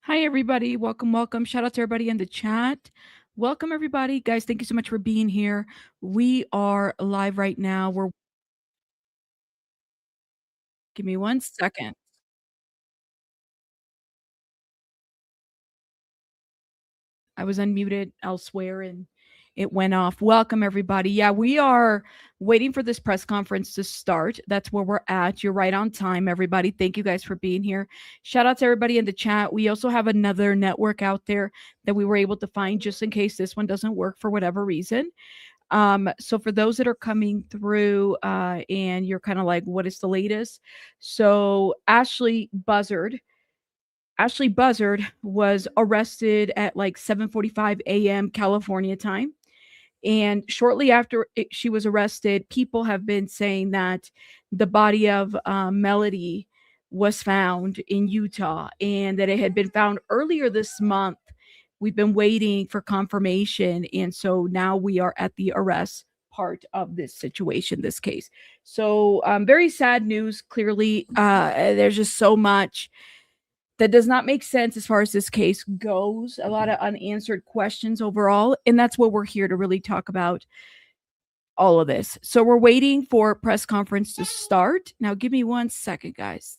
Hi, everybody. Welcome, welcome. Shout out to everybody in the chat. Welcome, everybody. Guys, thank you so much for being here. We are live right now. Give me 1 second. I was unmuted elsewhere and it went off. Welcome, everybody. Yeah, we are waiting for this press conference to start. That's where we're at. You're right on time, everybody. Thank you guys for being here. Shout out to everybody in the chat. We also have another network out there that we were able to find just in case this one doesn't work for whatever reason. So for those that are coming through and you're kind of like, what is the latest? So Ashlee Buzzard was arrested at like 7:45 a.m. California time. And shortly after she was arrested, people have been saying that the body of Melodee was found in Utah and that it had been found earlier this month. We've been waiting for confirmation. And so now we are at the arrest part of this situation, this case. So, very sad news. Clearly, there's just so much that does not make sense as far as this case goes. A lot of unanswered questions overall. And that's what we're here to really talk about all of this. So we're waiting for press conference to start. Now, give me 1 second, guys.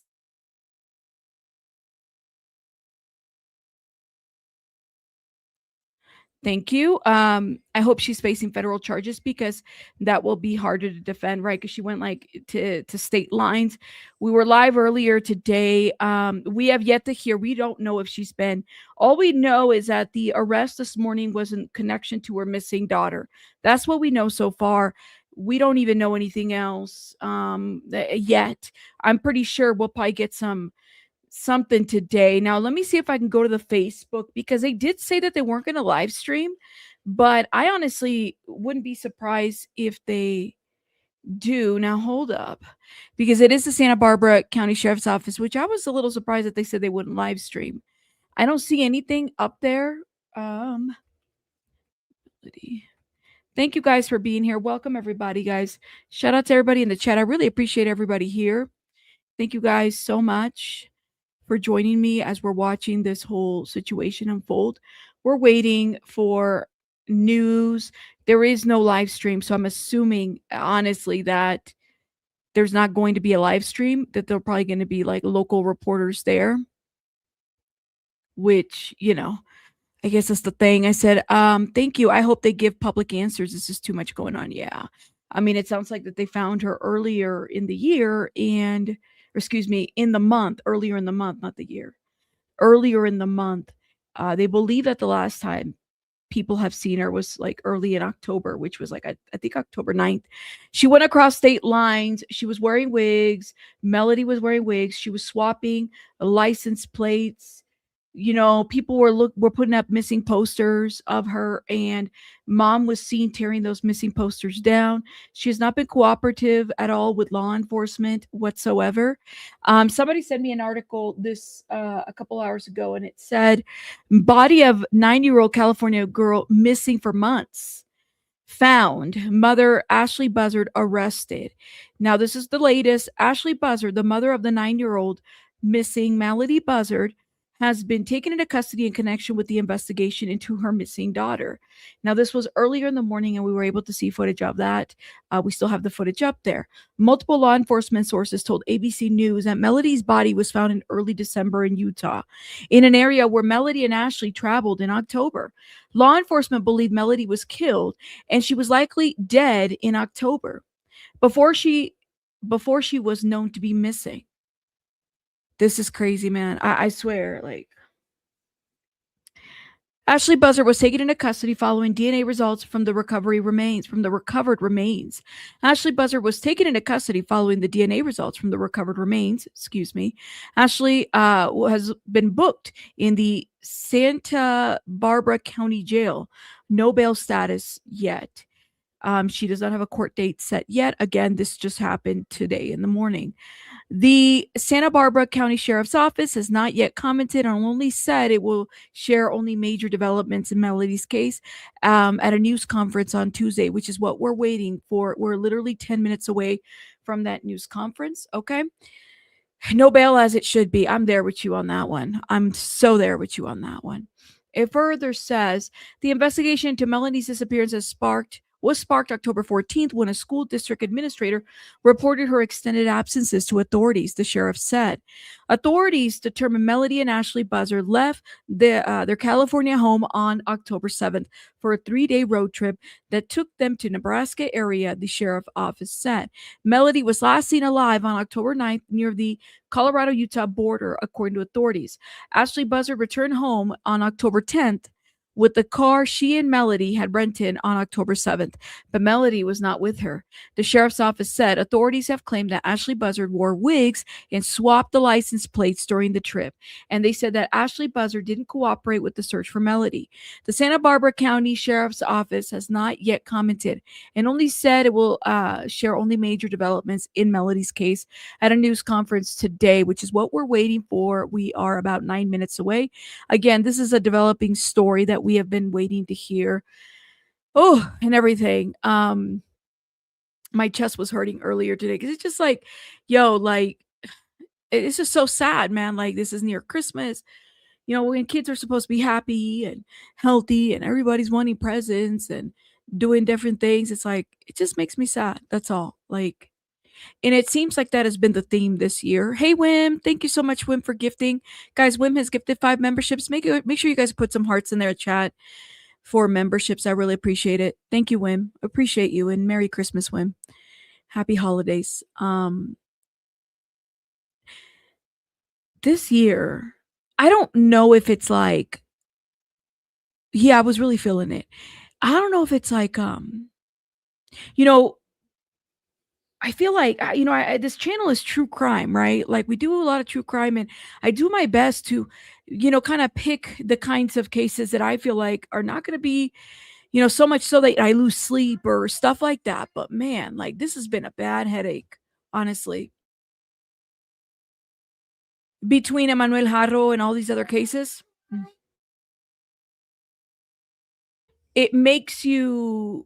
Thank you. I hope she's facing federal charges because that will be harder to defend, right? Because she went like to state lines. We were live earlier today. We have yet to hear. We don't know if she's been. All we know is that the arrest this morning was in connection to her missing daughter. That's what we know so far. We don't even know anything else yet. I'm pretty sure we'll probably get something today. Now, let me see if I can go to the Facebook because they did say that they weren't going to live stream, but I honestly wouldn't be surprised if they do. Now, hold up, because it is the Santa Barbara County Sheriff's Office, which I was a little surprised that they said they wouldn't live stream. I don't see anything up there. Um, Thank you guys for being here. Welcome, everybody, guys. Shout out to everybody in the chat. I really appreciate everybody here. Thank you guys so much for joining me as we're watching this whole situation unfold. We're waiting for news. There is no live stream, so I'm assuming honestly that there's not going to be a live stream, that they're probably going to be like local reporters there, which, I guess that's the thing. I said, thank you. I hope they give public answers. This is too much going on. Yeah. I mean, it sounds like that they found her earlier in the year and, or excuse me, in the month, earlier in the month, not the year, earlier in the month. They believe that the last time people have seen her was like early in October, which was like, I think October 9th. She went across state lines. She was wearing wigs. Melodee was wearing wigs. She was swapping license plates. People were putting up missing posters of her, and mom was seen tearing those missing posters down. She has not been cooperative at all with law enforcement whatsoever. Somebody sent me an article this a couple hours ago, and it said body of 9-year-old California girl missing for months found. Mother Ashlee Buzzard arrested. Now, this is the latest. Ashlee Buzzard, the mother of the 9-year-old missing Melodee Buzzard, has been taken into custody in connection with the investigation into her missing daughter. Now, this was earlier in the morning, and we were able to see footage of that. We still have the footage up there. Multiple law enforcement sources told ABC News that Melodee's body was found in early December in Utah, in an area where Melodee and Ashlee traveled in October. Law enforcement believe Melodee was killed, and she was likely dead in October before she was known to be missing. This is crazy, man. I swear, like, Ashlee Buzzard was taken into custody following DNA results from the recovered remains. Ashlee Buzzard was taken into custody following the DNA results from the recovered remains. Excuse me. Ashlee has been booked in the Santa Barbara County Jail. No bail status yet. She does not have a court date set yet. Again, this just happened today in the morning. The Santa Barbara County Sheriff's Office has not yet commented on, only said it will share only major developments in Melodee's case at a news conference on Tuesday, which is what we're waiting for. We're literally 10 minutes away from that news conference. Okay. No bail as it should be. I'm there with you on that one. I'm so there with you on that one. It further says the investigation into Melanie's disappearance was sparked October 14th when a school district administrator reported her extended absences to authorities, the sheriff said. Authorities determined Melodee and Ashlee Buzzard left their California home on October 7th for a 3-day road trip that took them to Nebraska area, the sheriff office said. Melodee was last seen alive on October 9th near the Colorado-Utah border, according to authorities. Ashlee Buzzard returned home on October 10th with the car she and Melodee had rented on October 7th, but Melodee was not with her. The sheriff's office said authorities have claimed that Ashlee Buzzard wore wigs and swapped the license plates during the trip, and they said that Ashlee Buzzard didn't cooperate with the search for Melodee. The Santa Barbara County Sheriff's Office has not yet commented and only said it will share only major developments in Melodee's case at a news conference today, which is what we're waiting for. We are about 9 minutes away. Again, this is a developing story that we have been waiting to hear. Oh, and everything. My chest was hurting earlier today because it's just like, yo, like, it's just so sad, man. Like, this is near Christmas. You know, when kids are supposed to be happy and healthy and everybody's wanting presents and doing different things, it's like, it just makes me sad. That's all. Like, and it seems like that has been the theme this year. Hey, Wim, thank you so much, Wim, for gifting. Guys, Wim has gifted 5 memberships. Make sure you guys put some hearts in their chat for memberships. I really appreciate it. Thank you, Wim. Appreciate you, and Merry Christmas, Wim. Happy holidays. This year, I don't know if it's like, yeah, I was really feeling it. I don't know if it's like, you know, I feel like, this channel is true crime, right? Like, we do a lot of true crime, and I do my best to, kind of pick the kinds of cases that I feel like are not going to be, so much so that I lose sleep or stuff like that. But man, like, this has been a bad headache, honestly. Between Emmanuel Jarro and all these other cases, it makes you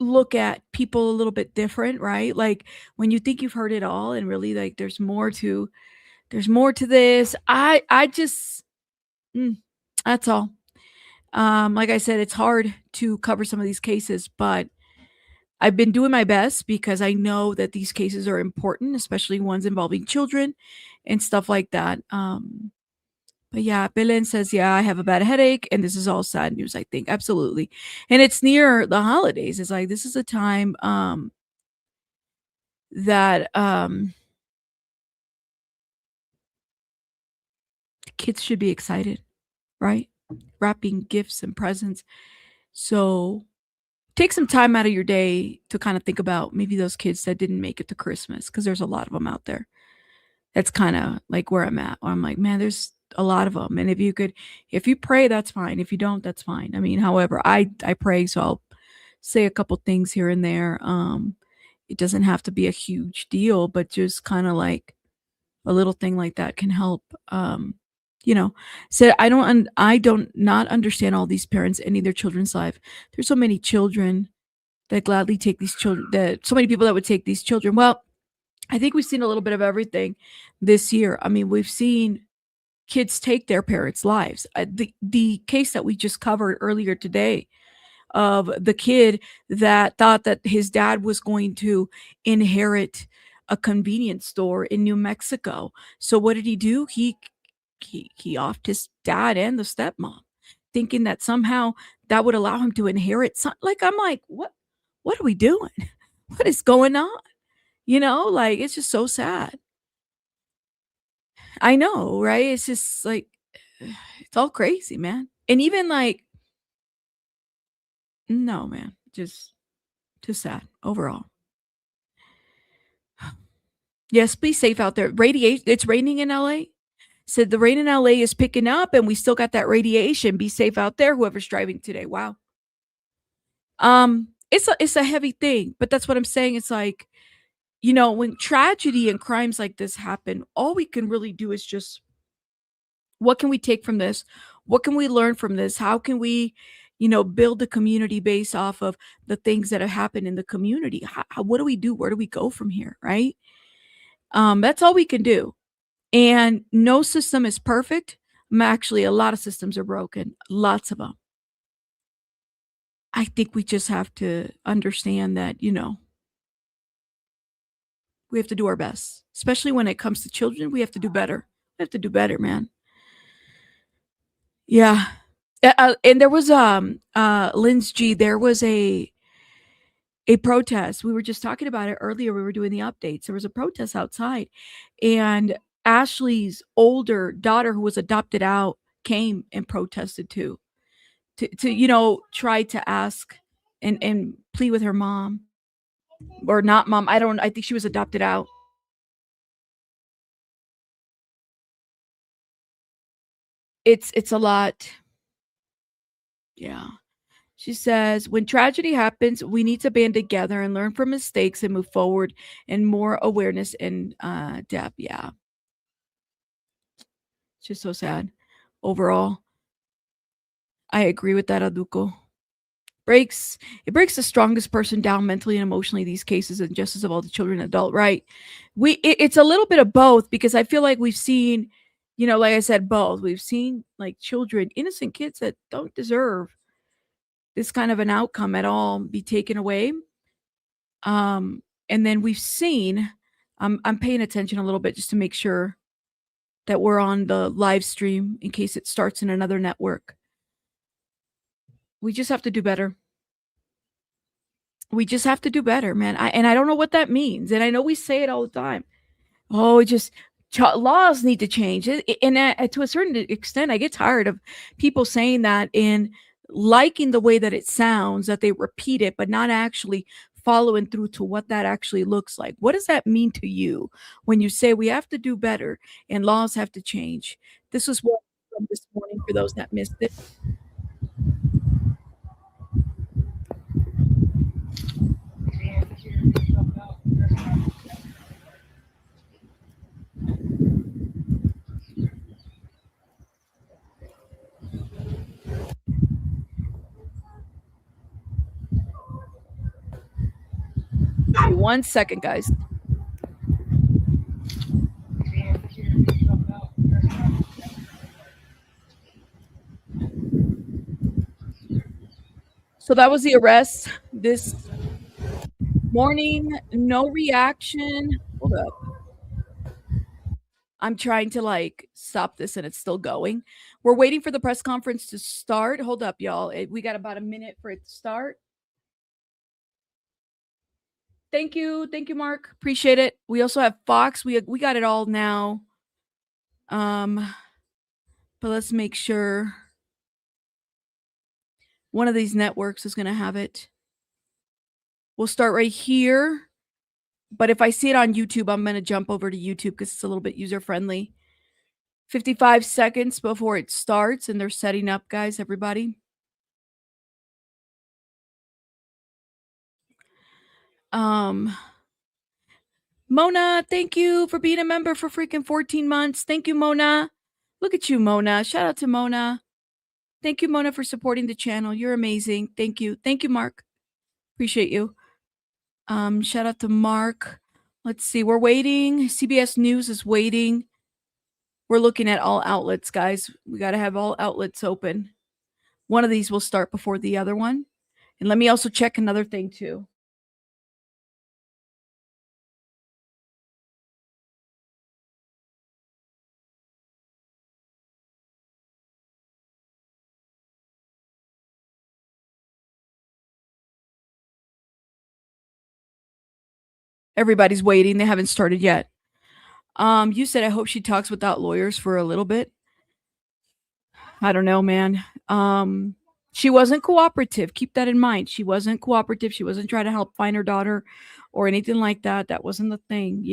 look at people a little bit different, right? Like, when you think you've heard it all and really, like, there's more to this. I just that's all. Like I said, it's hard to cover some of these cases, but I've been doing my best because I know that these cases are important, especially ones involving children and stuff like that. But yeah, Belen says, yeah, I have a bad headache, and this is all sad news, I think. Absolutely. And it's near the holidays. It's like, this is a time that kids should be excited, right? Wrapping gifts and presents. So take some time out of your day to kind of think about maybe those kids that didn't make it to Christmas, because there's a lot of them out there. That's kind of like where I'm at. I'm like, man, there's a lot of them. And if you pray, that's fine. If you don't, that's fine. I mean, however, I pray, so I'll say a couple things here and there. It doesn't have to be a huge deal, but just kind of like a little thing like that can help. You know, so I don't not understand all these parents ending their children's life. There's so many children that gladly take these children, that so many people that would take these children. Well, I think we've seen a little bit of everything this year. I mean, we've seen kids take their parents' lives. The case that we just covered earlier today of the kid that thought that his dad was going to inherit a convenience store in New Mexico. So what did he do? He offed his dad and the stepmom, thinking that somehow that would allow him to inherit some. Like, I'm like, what are we doing? What is going on? Like, it's just so sad. I know, right? It's just like, it's all crazy, man. And even like, no, man, just sad overall. Yes, be safe out there. Radiation, it's raining in LA. Said the rain in LA is picking up and we still got that radiation. Be safe out there, whoever's driving today. Wow. It's a heavy thing, but that's what I'm saying. It's like, when tragedy and crimes like this happen, all we can really do is just, what can we take from this? What can we learn from this? How can we, build a community based off of the things that have happened in the community? What do we do? Where do we go from here? Right. That's all we can do. And no system is perfect. Actually, a lot of systems are broken, lots of them. I think we just have to understand that, we have to do our best, especially when it comes to children. We have to do better. We have to do better, man. Yeah. And there was Lynn's G. There was a protest. We were just talking about it earlier. We were doing the updates. There was a protest outside, and Ashlee's older daughter, who was adopted out, came and protested too. To try to ask and plead with her mom, or not mom. I think she was adopted out. It's a lot. Yeah. She says, when tragedy happens, we need to band together and learn from mistakes and move forward, and more awareness and depth. Yeah. It's just so sad. Overall, I agree with that, Aduko. It breaks the strongest person down mentally and emotionally, these cases, and justice of all the children and adult, right? It's a little bit of both, because I feel like we've seen, like I said, both. We've seen like children, innocent kids that don't deserve this kind of an outcome at all, be taken away. And then we've seen, I'm paying attention a little bit just to make sure that we're on the live stream in case it starts in another network. We just have to do better. We just have to do better, man. I don't know what that means. And I know we say it all the time. Oh, it just laws need to change. And to a certain extent, I get tired of people saying that and liking the way that it sounds, that they repeat it, but not actually following through to what that actually looks like. What does that mean to you when you say we have to do better and laws have to change? This was what from this morning for those that missed it. Give me 1 second, guys. So that was the arrest this morning. No reaction. Hold up. I'm trying to like stop this and it's still going. We're waiting for the press conference to start. Hold up, y'all. We got about a minute for it to start. Thank you. Thank you, Mark. Appreciate it. We also have Fox. We got it all now. But let's make sure one of these networks is going to have it. We'll start right here. But if I see it on YouTube, I'm going to jump over to YouTube because it's a little bit user friendly. 55 seconds before it starts, and they're setting up, guys, everybody. Mona, thank you for being a member for freaking 14 months. Thank you, Mona. Look at you, Mona. Shout out to Mona. Thank you, Mona, for supporting the channel. You're amazing. Thank you. Thank you, Mark. Appreciate you. Shout out to Mark. Let's see. We're waiting. CBS News is waiting. We're looking at all outlets, guys. We got to have all outlets open. One of these will start before the other one. And let me also check another thing, too. Everybody's waiting. They haven't started yet. You said, I hope she talks without lawyers for a little bit. I don't know, man. She wasn't cooperative. Keep that in mind. She wasn't cooperative. She wasn't trying to help find her daughter or anything like that. That wasn't the thing,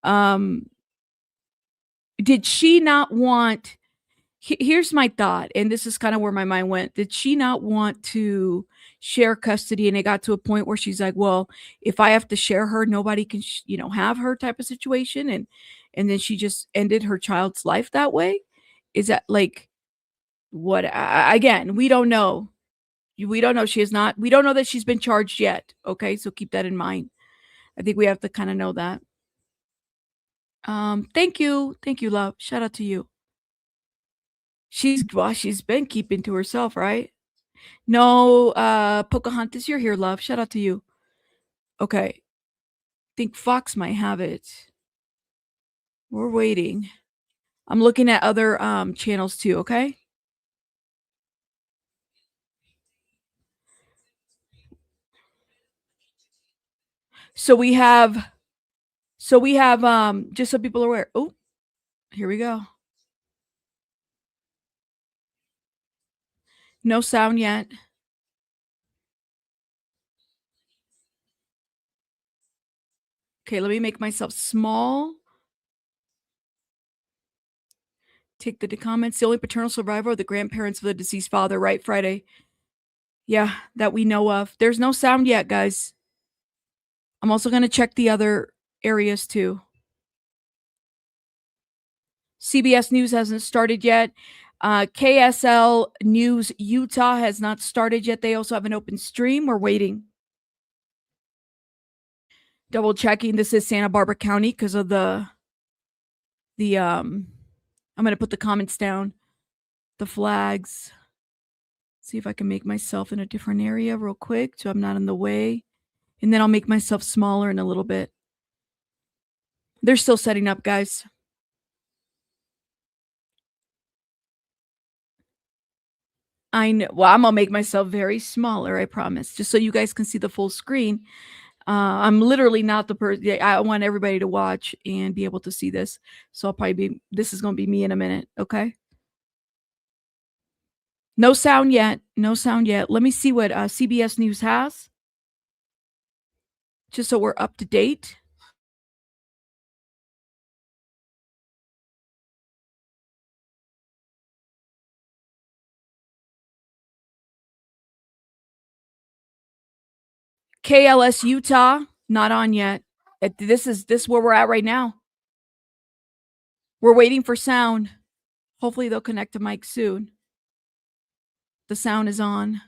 Um, did she not want here's my thought, and this is kind of where my mind went. Did she not want to share custody, and it got to a point where she's like, well, if I have to share her, nobody can have her, type of situation, and then she just ended her child's life that way? Is that like what? Again, we don't know. We don't know. She is not. We don't know that she's been charged yet. Okay, so keep that in mind. I think we have to kind of know that. Thank you. Thank you, love. Shout out to you. She's been keeping to herself, right? No, Pocahontas, you're here, love. Shout out to you. Okay. Think Fox might have it. We're waiting. I'm looking at other channels too, okay? So we have just so people are aware. Oh, here we go. No sound yet. Okay, let me make myself small. Take the comments. The only paternal survivor are the grandparents of the deceased father, right? Friday. Yeah, that we know of. There's no sound yet, guys. I'm also going to check the other areas too. CBS News hasn't started yet. KSL News Utah has not started yet. They also have an open stream. We're waiting. Double checking. This is Santa Barbara County because of the I'm going to put the comments down. The flags. See if I can make myself in a different area real quick so I'm not in the way. And then I'll make myself smaller in a little bit. They're still setting up, guys. I know. Well, I'm gonna make myself very smaller, I promise, just so you guys can see the full screen. I'm literally not the person. I want everybody to watch and be able to see this. So I'll probably be. This is gonna be me in a minute. Okay. No sound yet. No sound yet. Let me see what CBS News has, just so we're up to date. KLS Utah, not on yet. This is where we're at right now. We're waiting for sound. Hopefully they'll connect to mic soon. The sound is on.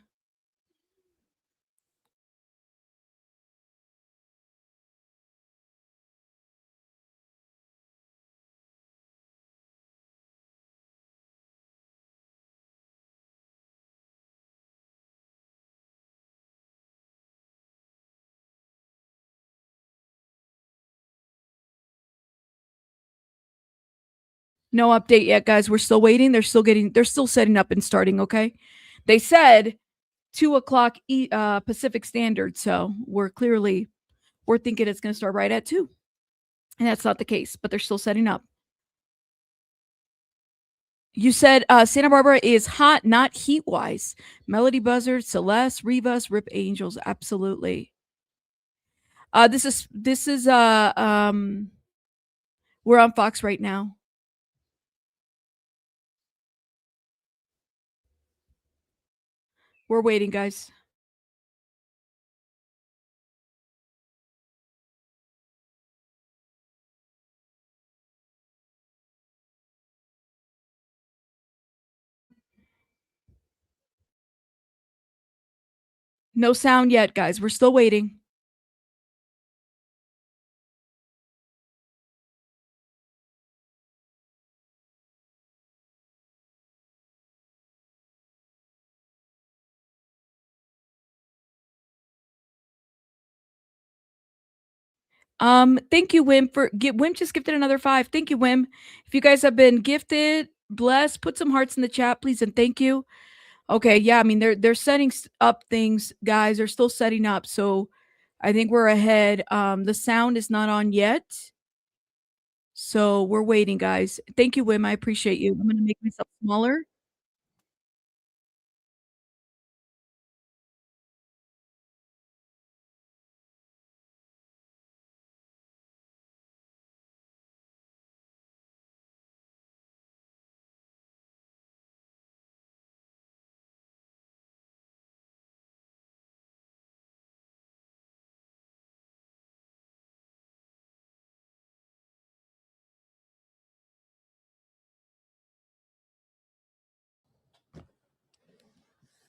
No update yet, guys. We're still waiting. They're still setting up and starting, okay? They said 2 o'clock Pacific Standard, so we're thinking it's gonna start right at 2. And that's not the case, but they're still setting up. You said Santa Barbara is hot, not heat wise. Melody Buzzard, Celeste, Rivas, Rip Angels, absolutely. This is we're on Fox right now. We're waiting, guys. No sound yet, guys. We're still waiting. Thank you, Wim, Wim just gifted another 5. Thank you, Wim. If you guys have been gifted, blessed, put some hearts in the chat, please, and thank you. Okay, yeah, I mean they're setting up things, guys. They're still setting up, so I think we're ahead. The sound is not on yet, so we're waiting, guys. Thank you, Wim. I appreciate you. I'm gonna make myself smaller.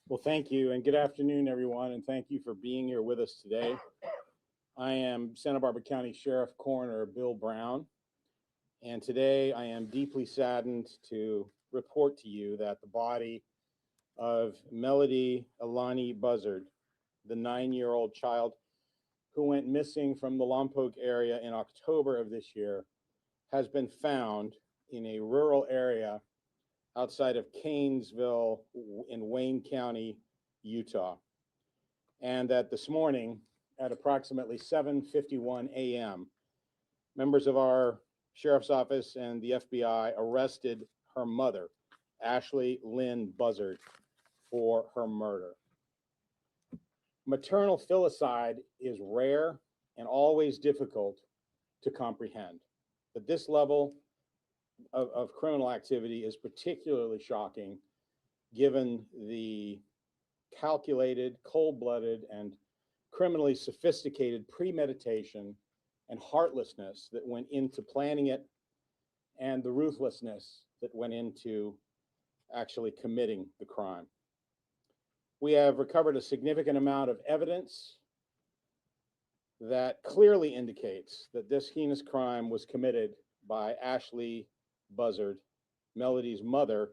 Well, thank you, and good afternoon, everyone, and thank you for being here with us today. I am Santa Barbara County Sheriff Coroner Bill Brown. And today I am deeply saddened to report to you that the body of Melodee Buzzard, the 9-year-old child who went missing from the Lompoc area in October of this year, has been found in a rural area outside of Canesville in Wayne County, Utah. And that this morning at approximately 7:51 a.m., members of our sheriff's office and the FBI arrested her mother, Ashlee Buzzard, for her murder. Maternal filicide is rare and always difficult to comprehend. But this level of criminal activity is particularly shocking given the calculated, cold-blooded, and criminally sophisticated premeditation and heartlessness that went into planning it, and the ruthlessness that went into actually committing the crime. We have recovered a significant amount of evidence that clearly indicates that this heinous crime was committed by Ashlee Buzzard, Melodee's mother,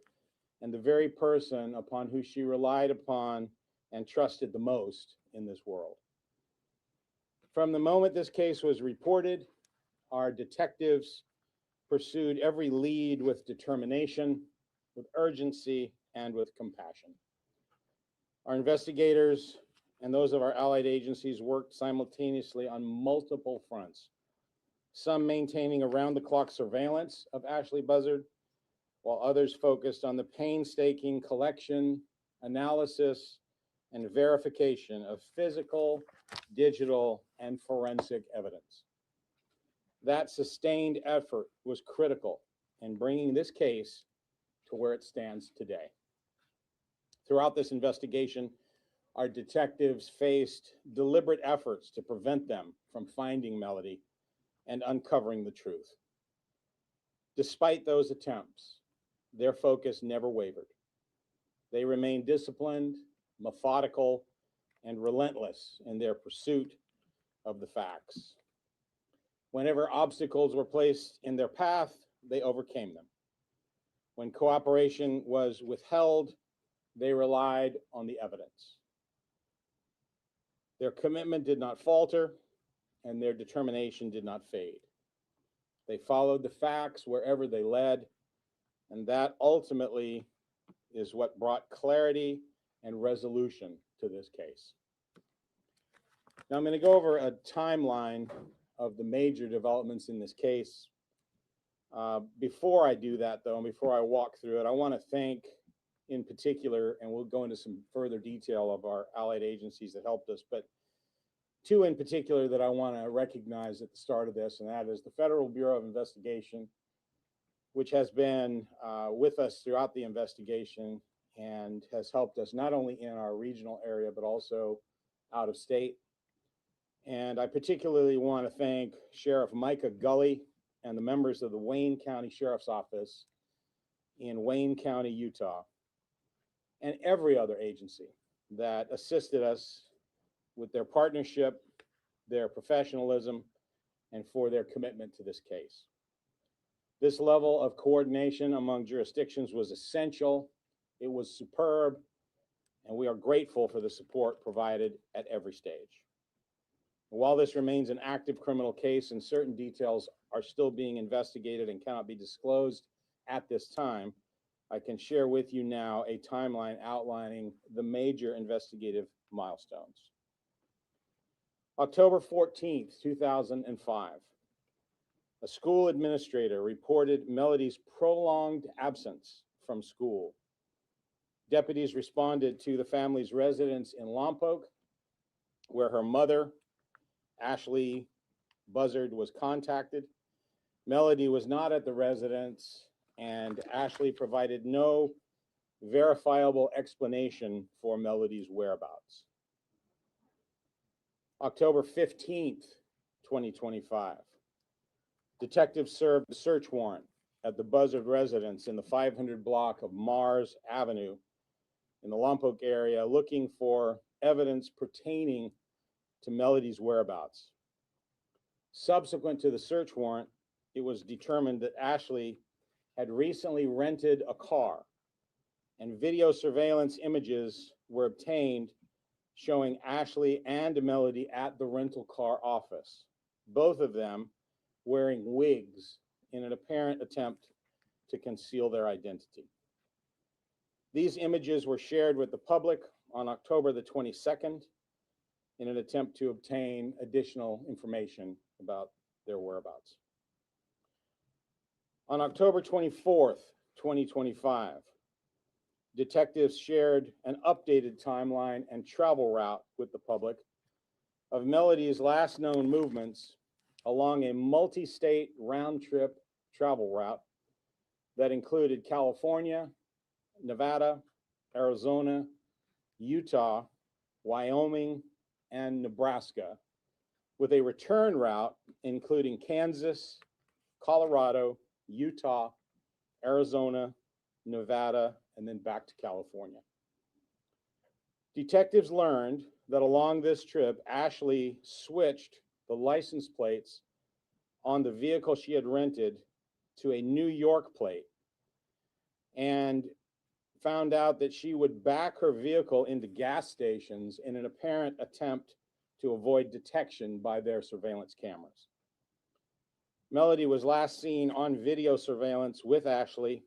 and the very person upon who she relied upon and trusted the most in this world. From the moment this case was reported, our detectives pursued every lead with determination, with urgency, and with compassion. Our investigators and those of our allied agencies worked simultaneously on multiple fronts, some maintaining around-the-clock surveillance of Ashlee Buzzard, while others focused on the painstaking collection, analysis, and verification of physical, digital, and forensic evidence. That sustained effort was critical in bringing this case to where it stands today. Throughout this investigation, our detectives faced deliberate efforts to prevent them from finding Melodee and uncovering the truth. Despite those attempts, their focus never wavered. They remained disciplined, methodical, and relentless in their pursuit of the facts. Whenever obstacles were placed in their path, they overcame them. When cooperation was withheld, they relied on the evidence. Their commitment did not falter, and their determination did not fade. They followed the facts wherever they led, and that ultimately is what brought clarity and resolution to this case. Now I'm going to go over a timeline of the major developments in this case. Before I do that, though, and before I walk through it, I want to thank in particular, and we'll go into some further detail of our allied agencies that helped us, but two in particular that I want to recognize at the start of this, and that is the Federal Bureau of Investigation, which has been with us throughout the investigation and has helped us not only in our regional area, but also out of state. And I particularly want to thank Sheriff Micah Gully and the members of the Wayne County Sheriff's Office in Wayne County, Utah, and every other agency that assisted us with their partnership, their professionalism, and for their commitment to this case. This level of coordination among jurisdictions was essential, it was superb, and we are grateful for the support provided at every stage. While this remains an active criminal case and certain details are still being investigated and cannot be disclosed at this time, I can share with you now a timeline outlining the major investigative milestones. October 14th, 2005, a school administrator reported Melodee's prolonged absence from school. Deputies responded to the family's residence in Lompoc, where her mother, Ashlee Buzzard, was contacted. Melodee was not at the residence, and Ashlee provided no verifiable explanation for Melodee's whereabouts. October 15th, 2025, detectives served a search warrant at the Buzzard residence in the 500 block of Mars Avenue in the Lompoc area, looking for evidence pertaining to Melodee's whereabouts. Subsequent to the search warrant, it was determined that Ashlee had recently rented a car, and video surveillance images were obtained showing Ashlee and Melodee at the rental car office, both of them wearing wigs in an apparent attempt to conceal their identity. These images were shared with the public on October the 22nd in an attempt to obtain additional information about their whereabouts. On October 24th, 2025, detectives shared an updated timeline and travel route with the public of Melodee's last known movements along a multi-state round-trip travel route that included California, Nevada, Arizona, Utah, Wyoming, and Nebraska, with a return route including Kansas, Colorado, Utah, Arizona, Nevada, and then back to California. Detectives learned that along this trip, Ashlee switched the license plates on the vehicle she had rented to a New York plate, and found out that she would back her vehicle into gas stations in an apparent attempt to avoid detection by their surveillance cameras. Melodee was last seen on video surveillance with Ashlee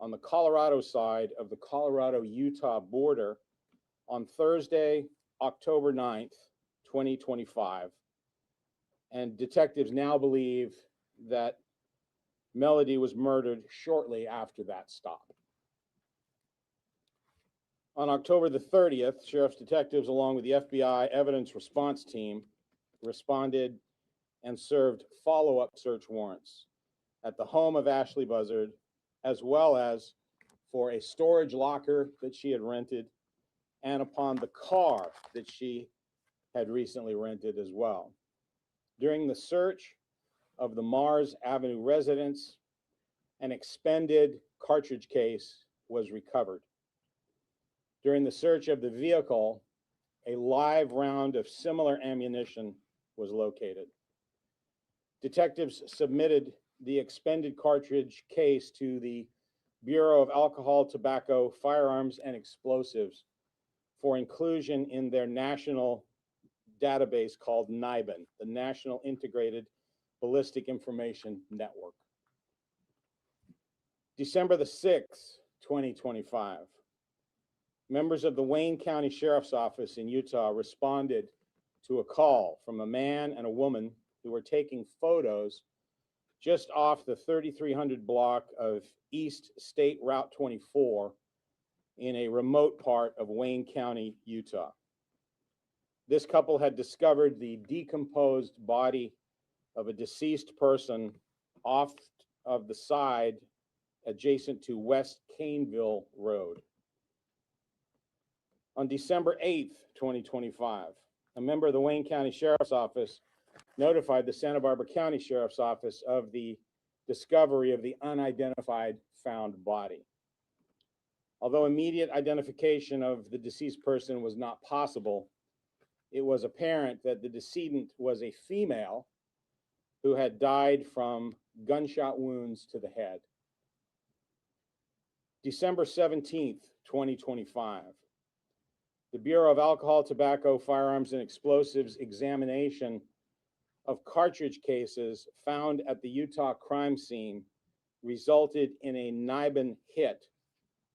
on the Colorado side of the Colorado-Utah border on Thursday, October 9th, 2025. And detectives now believe that Melodee was murdered shortly after that stop. On October the 30th, sheriff's detectives, along with the FBI evidence response team, responded and served follow-up search warrants at the home of Ashlee Buzzard, as well as for a storage locker that she had rented and upon the car that she had recently rented as well. During the search of the Mars Avenue residence, an expended cartridge case was recovered. During the search of the vehicle, a live round of similar ammunition was located. Detectives submitted the expended cartridge case to the Bureau of Alcohol, Tobacco, Firearms, and Explosives for inclusion in their national database called NIBIN, the National Integrated Ballistic Information Network. December the 6th, 2025, members of the Wayne County Sheriff's Office in Utah responded to a call from a man and a woman who were taking photos just off the 3300 block of East State Route 24 in a remote part of Wayne County, Utah. This couple had discovered the decomposed body of a deceased person off of the side adjacent to West Caneville Road. On December 8th, 2025, a member of the Wayne County Sheriff's Office notified the Santa Barbara County Sheriff's Office of the discovery of the unidentified found body. Although immediate identification of the deceased person was not possible, it was apparent that the decedent was a female who had died from gunshot wounds to the head. December 17th, 2025, the Bureau of Alcohol, Tobacco, Firearms, and Explosives examination of cartridge cases found at the Utah crime scene resulted in a NIBIN hit,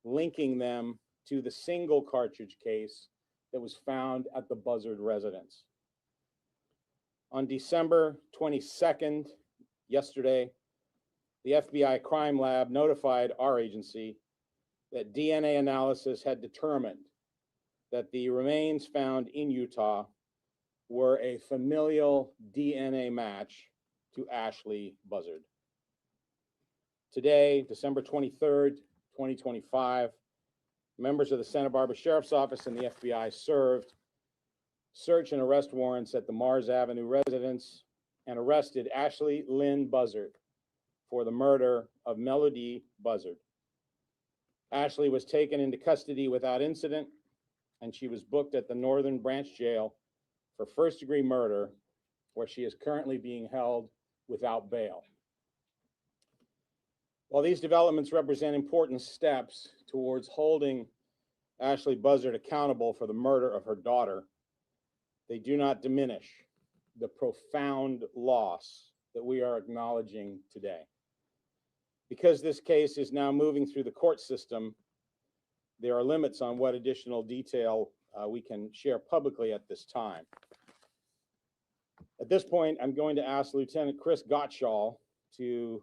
linking them to the single cartridge case that was found at the Buzzard residence. On December 22nd, yesterday, the FBI Crime Lab notified our agency that DNA analysis had determined that the remains found in Utah were a familial DNA match to Ashlee Buzzard. Today, December 23rd, 2025, members of the Santa Barbara Sheriff's Office and the FBI served search and arrest warrants at the Mars Avenue residence and arrested Ashlee Lynn Buzzard for the murder of Melodee Buzzard. Ashlee was taken into custody without incident, and she was booked at the Northern Branch Jail for first-degree murder, where she is currently being held without bail. While these developments represent important steps towards holding Ashlee Buzzard accountable for the murder of her daughter, they do not diminish the profound loss that we are acknowledging today. Because this case is now moving through the court system, there are limits on what additional detail we can share publicly at this time. At this point, I'm going to ask Lieutenant Chris Gottschall to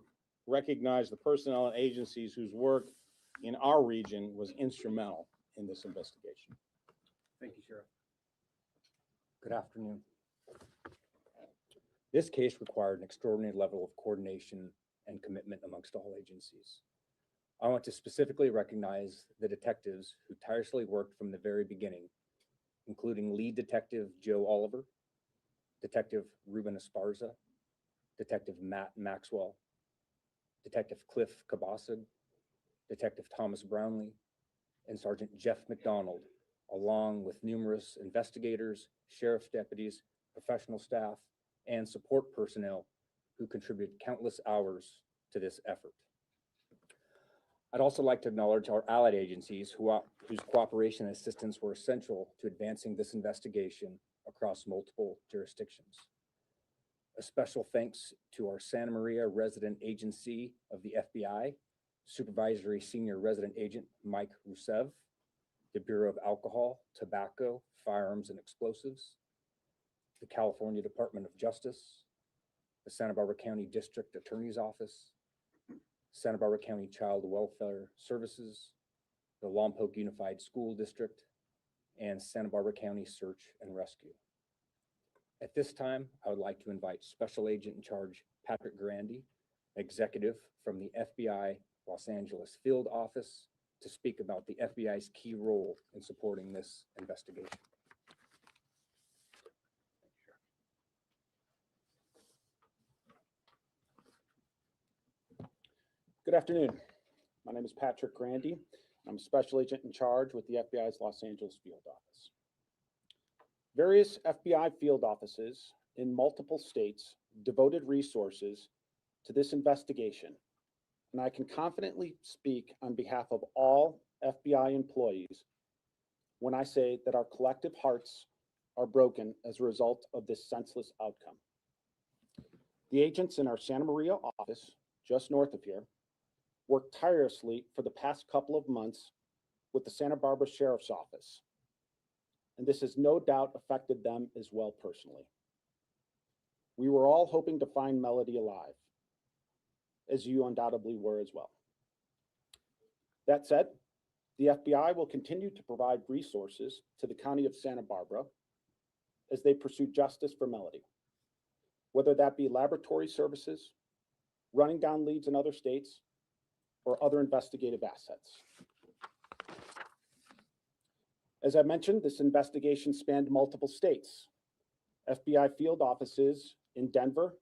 recognize the personnel and agencies whose work in our region was instrumental in this investigation. Thank you, Sheriff. Good afternoon. This case required an extraordinary level of coordination and commitment amongst all agencies. I want to specifically recognize the detectives who tirelessly worked from the very beginning, including lead detective Joe Oliver, Detective Ruben Esparza, Detective Matt Maxwell, Detective Cliff Cabasad, Detective Thomas Brownlee, and Sergeant Jeff McDonald, along with numerous investigators, sheriff's deputies, professional staff, and support personnel who contributed countless hours to this effort. I'd also like to acknowledge our allied agencies whose cooperation and assistance were essential to advancing this investigation across multiple jurisdictions. A special thanks to our Santa Maria resident agency of the FBI, Supervisory Senior Resident Agent Mike Rusev, the Bureau of Alcohol, Tobacco, Firearms, and Explosives, the California Department of Justice, the Santa Barbara County District Attorney's Office, Santa Barbara County Child Welfare Services, the Lompoc Unified School District, and Santa Barbara County Search and Rescue. At this time, I would like to invite Special Agent in Charge Patrick Grandy, executive from the FBI Los Angeles Field Office, to speak about the FBI's key role in supporting this investigation. Good afternoon. My name is Patrick Grandy. I'm a special agent in charge with the FBI's Los Angeles Field Office. Various FBI field offices in multiple states devoted resources to this investigation, and I can confidently speak on behalf of all FBI employees when I say that our collective hearts are broken as a result of this senseless outcome. The agents in our Santa Maria office, just north of here, worked tirelessly for the past couple of months with the Santa Barbara Sheriff's Office, and this has no doubt affected them as well personally. We were all hoping to find Melodee alive, as you undoubtedly were as well. That said, the FBI will continue to provide resources to the County of Santa Barbara as they pursue justice for Melodee, whether that be laboratory services, running down leads in other states, or other investigative assets. As I mentioned, this investigation spanned multiple states. FBI field offices in Denver,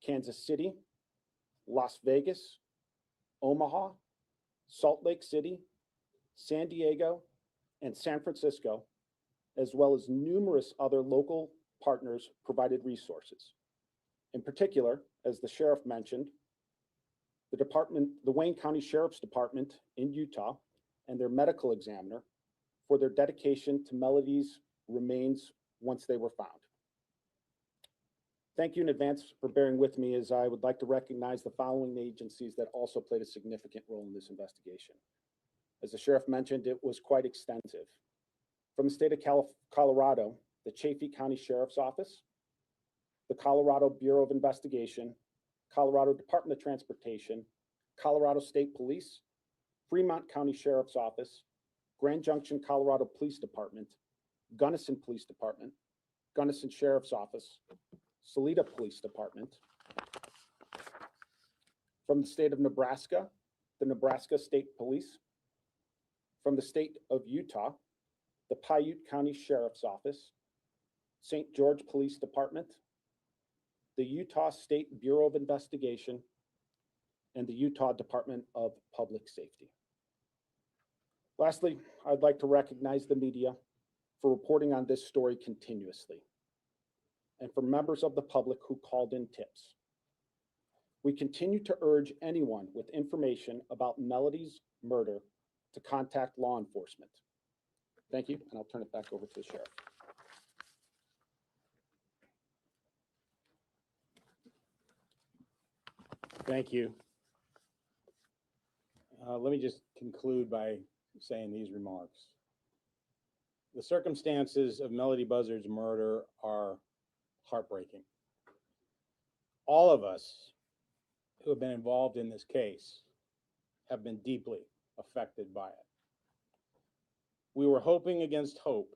Kansas City, Las Vegas, Omaha, Salt Lake City, San Diego, and San Francisco, as well as numerous other local partners provided resources. In particular, as the sheriff mentioned, the Wayne County Sheriff's Department in Utah and their medical examiner for their dedication to Melodee's remains once they were found. Thank you in advance for bearing with me, as I would like to recognize the following agencies that also played a significant role in this investigation. As the sheriff mentioned, it was quite extensive. From the state of Colorado, the Chaffee County Sheriff's Office, the Colorado Bureau of Investigation, Colorado Department of Transportation, Colorado State Police, Fremont County Sheriff's Office, Grand Junction, Colorado Police Department, Gunnison Police Department, Gunnison Sheriff's Office, Salida Police Department. From the state of Nebraska, the Nebraska State Police. From the state of Utah, the Paiute County Sheriff's Office, St. George Police Department, the Utah State Bureau of Investigation, and the Utah Department of Public Safety. Lastly, I'd like to recognize the media for reporting on this story continuously, and for members of the public who called in tips. We continue to urge anyone with information about Melodee's murder to contact law enforcement. Thank you, and I'll turn it back over to the sheriff. Thank you. Let me just conclude by saying these remarks. The circumstances of Melodee Buzzard's murder are heartbreaking. All of us who have been involved in this case have been deeply affected by it. We were hoping against hope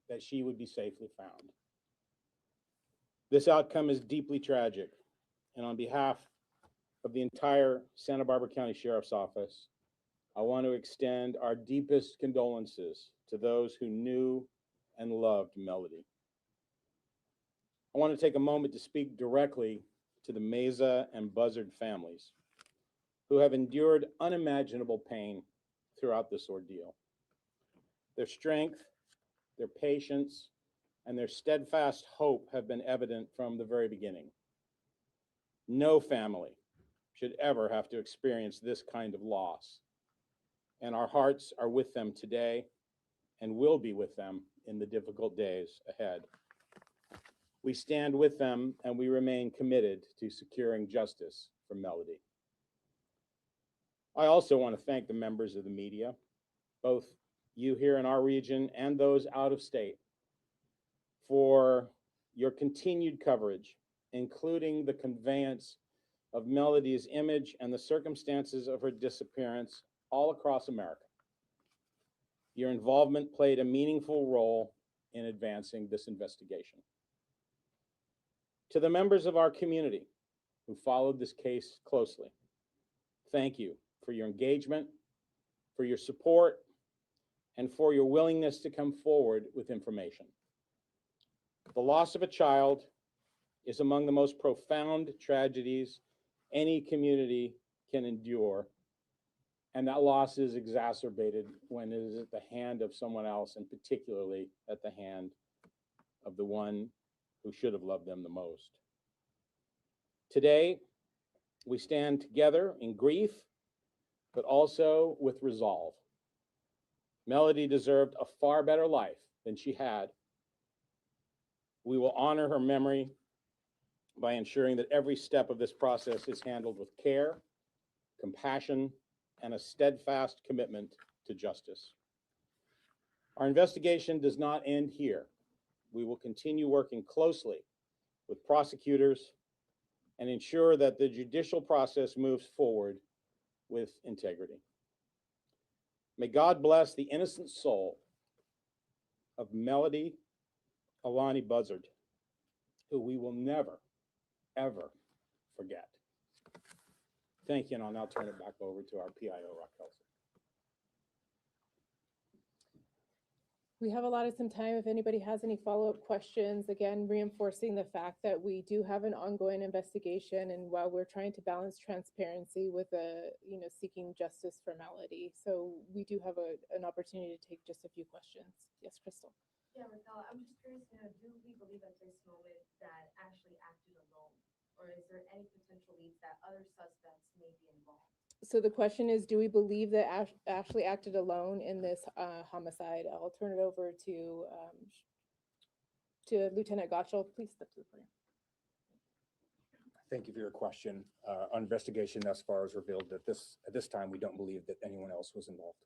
that she would be safely found. This outcome is deeply tragic, and on behalf of the entire Santa Barbara County Sheriff's Office, I want to extend our deepest condolences to those who knew and loved Melodee. I want to take a moment to speak directly to the Meza and Buzzard families who have endured unimaginable pain throughout this ordeal. Their strength, their patience, and their steadfast hope have been evident from the very beginning. No family should ever have to experience this kind of loss, and our hearts are with them today and will be with them in the difficult days ahead. We stand with them and we remain committed to securing justice for Melodee. I also want to thank the members of the media, both you here in our region and those out of state, for your continued coverage, including the conveyance of Melodee's image and the circumstances of her disappearance all across America. Your involvement played a meaningful role in advancing this investigation. To the members of our community who followed this case closely, thank you for your engagement, for your support, and for your willingness to come forward with information. The loss of a child is among the most profound tragedies any community can endure, and that loss is exacerbated when it is at the hand of someone else, and particularly at the hand of the one who should have loved them the most. Today, we stand together in grief, but also with resolve. Melodee deserved a far better life than she had. We will honor her memory by ensuring that every step of this process is handled with care, compassion, and a steadfast commitment to justice. Our investigation does not end here. We will continue working closely with prosecutors and ensure that the judicial process moves forward with integrity. May God bless the innocent soul of Melodee Buzzard, who we will never, ever forget. Thank you, and I'll now turn it back over to our PIO, Rock Kelsey. We have allotted some time if anybody has any follow-up questions. Again, reinforcing the fact that we do have an ongoing investigation, and while we're trying to balance transparency with seeking justice for Melodee, so we do have an opportunity to take just a few questions. Yes, Crystal. Yeah, Raquel, I'm just curious to know, do we believe at this moment that Ashlee acted alone, or is there any potential leads that other suspects may be involved? So the question is, do we believe that Ashlee acted alone in this homicide? I'll turn it over to Lieutenant Gottschall. Please step to the podium. Thank you for your question. Our investigation thus far has revealed that at this time, we don't believe that anyone else was involved.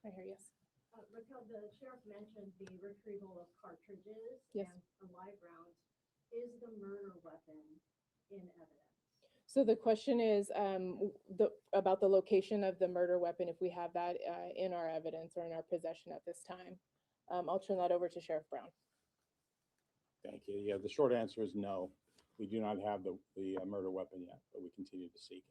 I hear yes. Raquel, the sheriff mentioned the retrieval of cartridges Yes. and a live round. Is the murder weapon in evidence? So the question is about the location of the murder weapon, if we have that in our evidence or in our possession at this time. I'll turn that over to Sheriff Brown. Thank you. Yeah, the short answer is no. We do not have the murder weapon yet, but we continue to seek it.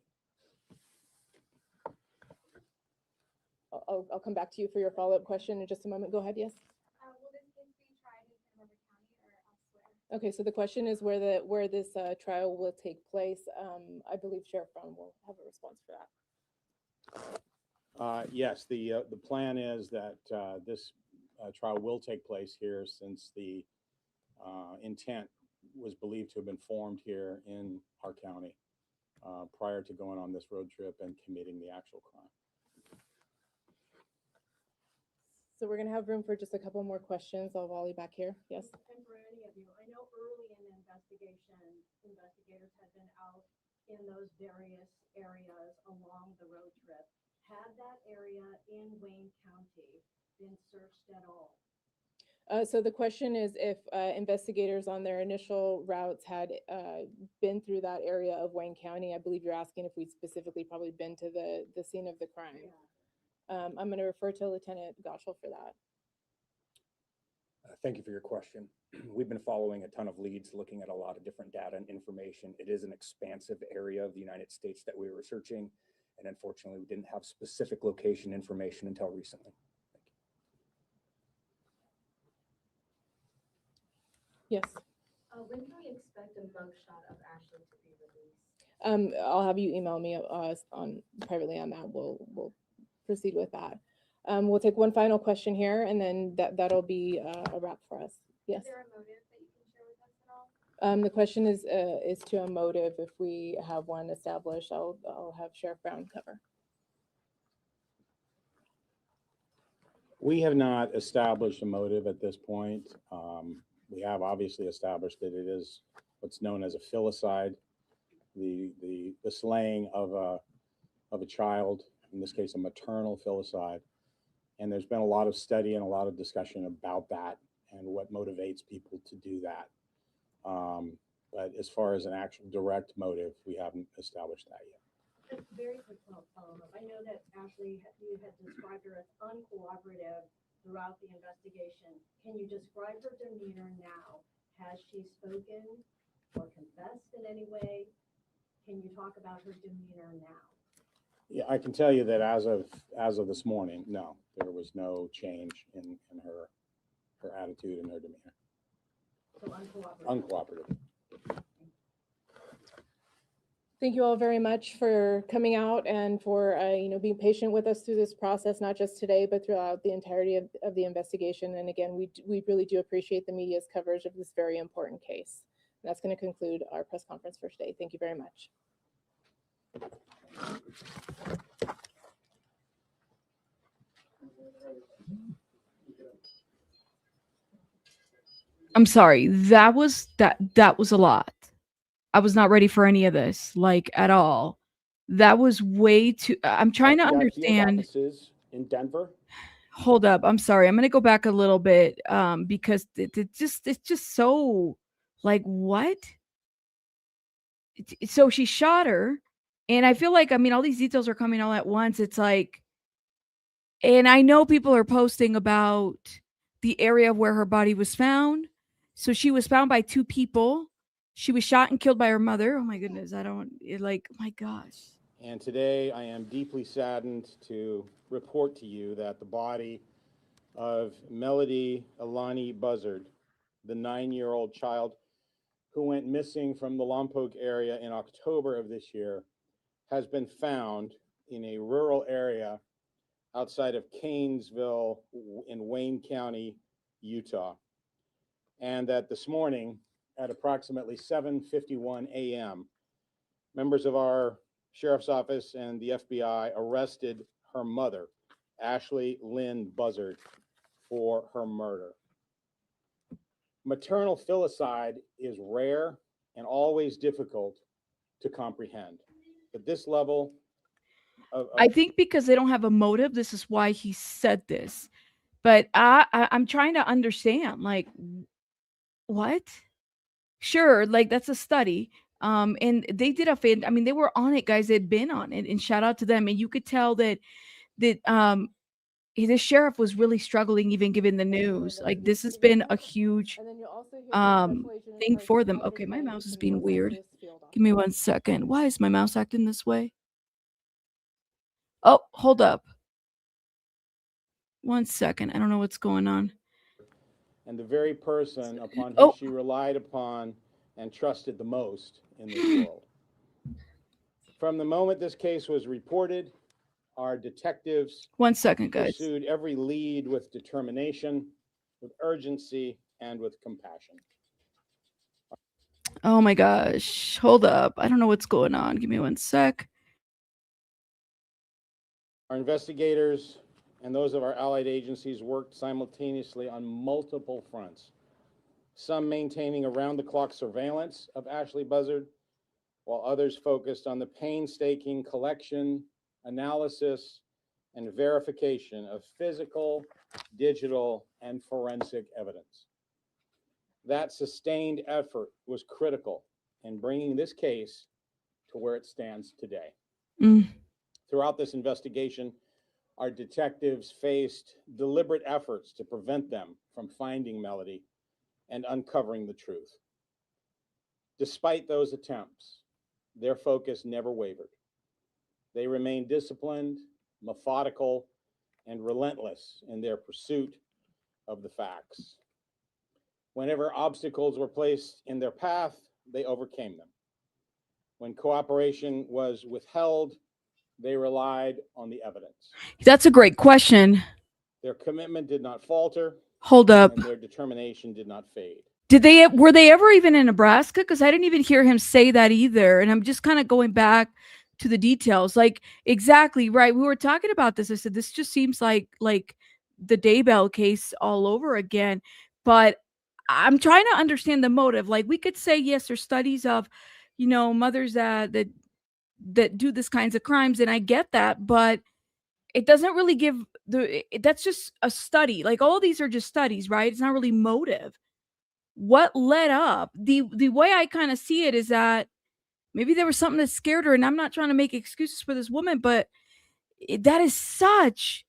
I'll come back to you for your follow-up question in just a moment. Go ahead, yes? Will this case be tried in Santa Barbara County or elsewhere? Okay, so the question is where this trial will take place. I believe Sheriff Brown will have a response for that. Yes, the plan is that this trial will take place here, since the intent was believed to have been formed here in our county prior to going on this road trip and committing the actual crime. So we're gonna have room for just a couple more questions. I'll volley back here. Yes. And for any of you, I know early in the investigation, investigators had been out in those various areas along the road trip. Had that area in Wayne County been searched at all? So the question is if investigators on their initial routes had been through that area of Wayne County. I believe you're asking if we'd specifically probably been to the scene of the crime. I'm going to refer to Lieutenant Goschel for that. Thank you for your question. We've been following a ton of leads, looking at a lot of different data and information. It is an expansive area of the United States that we were researching, and unfortunately, we didn't have specific location information until recently. Yes. When can we expect a mugshot of Ashlee to be released? I'll have you email me on privately on that. We'll proceed with that. We'll take one final question here, and then that'll be a wrap for us. Yes. Is there a motive that you can share with us at all? The question is to a motive. If we have one established, I'll have Sheriff Brown cover. We have not established a motive at this point. We have obviously established that it is what's known as a filicide, the slaying of a child, in this case, a maternal filicide. And there's been a lot of study and a lot of discussion about that and what motivates people to do that. But as far as an actual direct motive, we haven't established that yet. A very quick follow-up. I know that Ashlee, you had described her as uncooperative throughout the investigation. Can you describe her demeanor now? Has she spoken or confessed in any way? Can you talk about her demeanor now? Yeah, I can tell you that as of this morning, no, there was no change in her attitude and her demeanor. So uncooperative. Uncooperative. Thank you all very much for coming out and for being patient with us through this process, not just today, but throughout the entirety of the investigation. And again, we really do appreciate the media's coverage of this very important case. And that's going to conclude our press conference for today. Thank you very much. I'm sorry. That was a lot. I was not ready for any of this, like at all. That was way too. I'm trying to FBI field understand. offices in Denver. Hold up. I'm sorry. I'm going to go back a little bit because it's just so like what? So she shot her, and I feel like all these details are coming all at once. It's like, and I know people are posting about the area of where her body was found. So she was found by two people. She was shot and killed by her mother. Oh my goodness. My gosh. And today I am deeply saddened to report to you that the body of Melodee Buzzard, the 9-year-old child who went missing from the Lompoc area in October of this year, has been found in a rural area outside of Canesville in Wayne County, Utah. And that this morning at approximately 7:51 a.m., members of our sheriff's office and the FBI arrested her mother, Ashlee Buzzard, for her murder. Maternal filicide is rare and always difficult to comprehend. But this level of I think because they don't have a motive, this is why he said this. But I'm trying to understand, like, what? Sure, like that's a study. And they did they were on it, guys. They'd been on it, and shout out to them. And you could tell that the sheriff was really struggling, even given the news. Like this has been a huge And then you'll also hear from Special Agent in thing charge for them. Patrick Okay, my Randy mouse is from being Los weird. Angeles Field Give me Office. 1 second. Why is my mouse acting this way? Oh, hold up. 1 second. I don't know what's going on. and the very person upon who Oh. she relied upon and trusted the most in this world. From the moment this case was reported, our detectives 1 second, guys. pursued every lead with determination, with urgency, and with compassion. Oh my gosh. Hold up. I don't know what's going on. Give me one sec. Our investigators and those of our allied agencies worked simultaneously on multiple fronts, some maintaining around-the-clock surveillance of Ashlee Buzzard, while others focused on the painstaking collection, analysis, and verification of physical, digital, and forensic evidence. That sustained effort was critical in bringing this case to where it stands today. Mm. Throughout this investigation, our detectives faced deliberate efforts to prevent them from finding Melodee and uncovering the truth. Despite those attempts, their focus never wavered. They remained disciplined, methodical, and relentless in their pursuit of the facts. Whenever obstacles were placed in their path, they overcame them. When cooperation was withheld, they relied on the evidence. That's a great question. Their commitment did not falter, Hold up. and their determination did not fade. Were they ever even in Nebraska? Because I didn't even hear him say that either. And I'm just kind of going back to the details. Like, exactly right. We were talking about this. I said, this just seems like the Daybell case all over again. But I'm trying to understand the motive. Like, we could say, yes, there's studies of, mothers that do this kinds of crimes, and I get that, but it doesn't really give that's just a study. Like, all these are just studies, right? It's not really motive. What led up? The way I kind of see it is that maybe there was something that scared her, and I'm not trying to make excuses for this woman, but that is such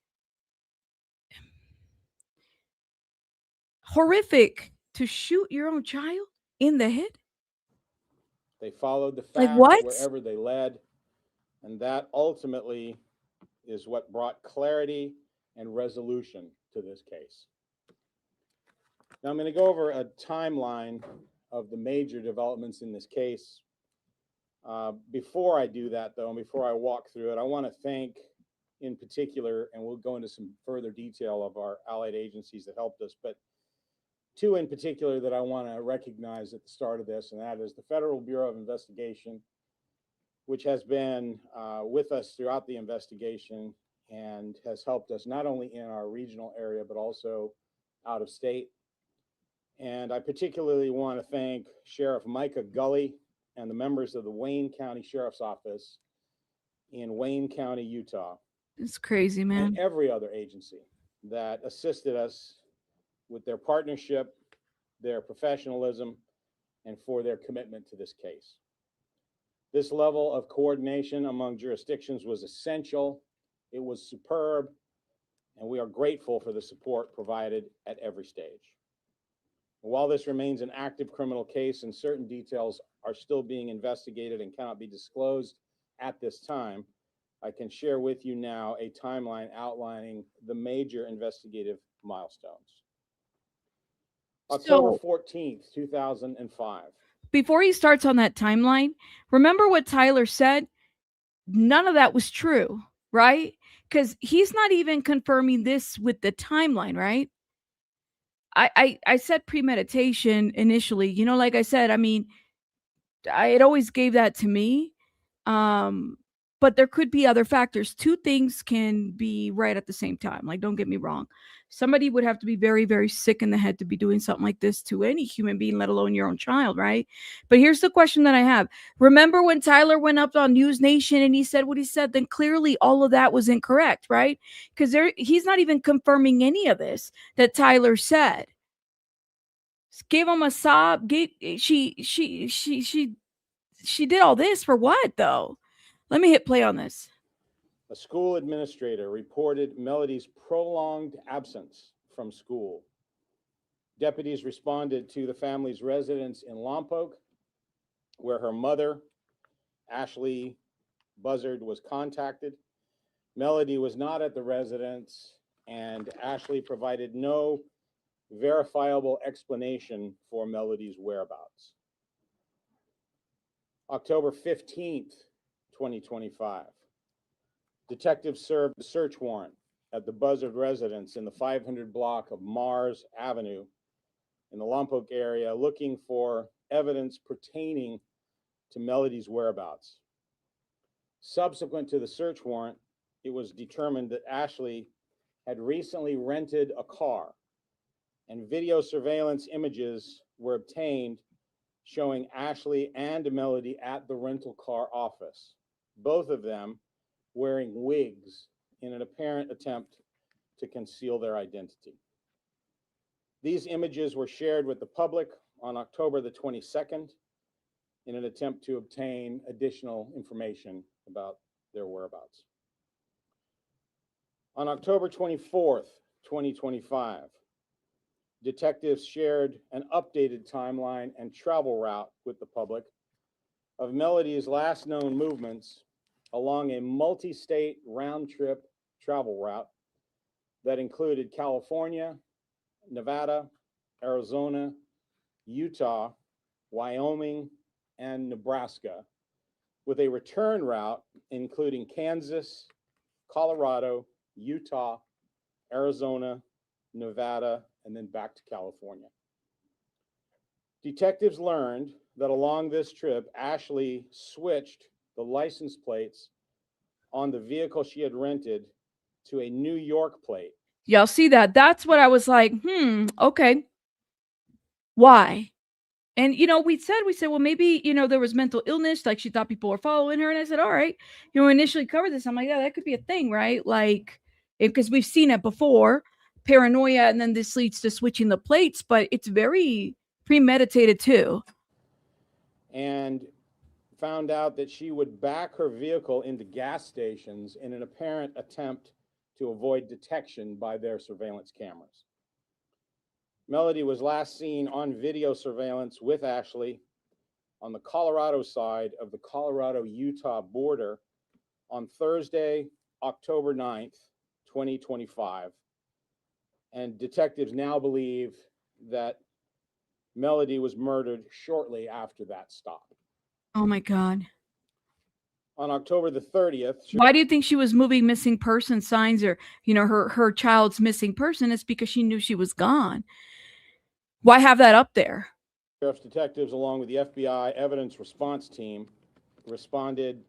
horrific to shoot your own child in the head. They followed the Like, facts what? wherever they led, and that ultimately is what brought clarity and resolution to this case. Now, I'm going to go over a timeline of the major developments in this case. Before I do that, though, and before I walk through it, I want to thank, in particular, and we'll go into some further detail of our allied agencies that helped us, but two in particular that I want to recognize at the start of this, and that is the Federal Bureau of Investigation, which has been with us throughout the investigation and has helped us not only in our regional area, but also out of state. And I particularly want to thank Sheriff Micah Gully and the members of the Wayne County Sheriff's Office in Wayne County, Utah, It's crazy, man. and every other agency that assisted us with their partnership, their professionalism, and for their commitment to this case. This level of coordination among jurisdictions was essential. It was superb, and we are grateful for the support provided at every stage. While this remains an active criminal case and certain details are still being investigated and cannot be disclosed at this time, I can share with you now a timeline outlining the major investigative milestones. October 14th, 2005. Before he starts on that timeline, remember what Tyler said? None of that was true, right? Because he's not even confirming this with the timeline, right? I said premeditation initially. Like I said, I mean, it always gave that to me. But there could be other factors. Two things can be right at the same time. Like, don't get me wrong. Somebody would have to be very, very sick in the head to be doing something like this to any human being, let alone your own child, right? But here's the question that I have. Remember when Tyler went up on News Nation and he said what he said? Then clearly all of that was incorrect, right? Because he's not even confirming any of this that Tyler said. Gave him a sob. She did all this for what, though? Let me hit play on this. A school administrator reported Melodee's prolonged absence from school. Deputies responded to the family's residence in Lompoc, where her mother, Ashlee Buzzard, was contacted. Melodee was not at the residence, and Ashlee provided no verifiable explanation for Melodee's whereabouts. October 15th, 2025. Detectives served a search warrant at the Buzzard residence in the 500 block of Mars Avenue in the Lompoc area, looking for evidence pertaining to Melodee's whereabouts. Subsequent to the search warrant, it was determined that Ashlee had recently rented a car, and video surveillance images were obtained showing Ashlee and Melodee at the rental car office, both of them wearing wigs in an apparent attempt to conceal their identity. These images were shared with the public on October the 22nd in an attempt to obtain additional information about their whereabouts. On October 24th, 2025, detectives shared an updated timeline and travel route with the public of Melodee's last known movements along a multi-state round-trip travel route that included California, Nevada, Arizona, Utah, Wyoming, and Nebraska, with a return route including Kansas, Colorado, Utah, Arizona, Nevada, and then back to California. Detectives learned that along this trip, Ashlee switched the license plates on the vehicle she had rented to a New York plate. Y'all see that? That's what I was like, okay. Why? And, we said, well, maybe, there was mental illness, like she thought people were following her. And I said, all right, initially covered this. I'm like, yeah, that could be a thing, right? Like, because we've seen it before, paranoia, and then this leads to switching the plates, but it's very premeditated too. And found out that she would back her vehicle into gas stations in an apparent attempt to avoid detection by their surveillance cameras. Melodee was last seen on video surveillance with Ashlee on the Colorado side of the Colorado-Utah border on Thursday, October 9th, 2025. And detectives now believe that Melodee was murdered shortly after that stop. Oh my God. On October the 30th. Why do you think she was moving missing person signs or, her child's missing person? It's because she knew she was gone. Why have that up there? Sheriff's detectives, along with the FBI evidence response team, responded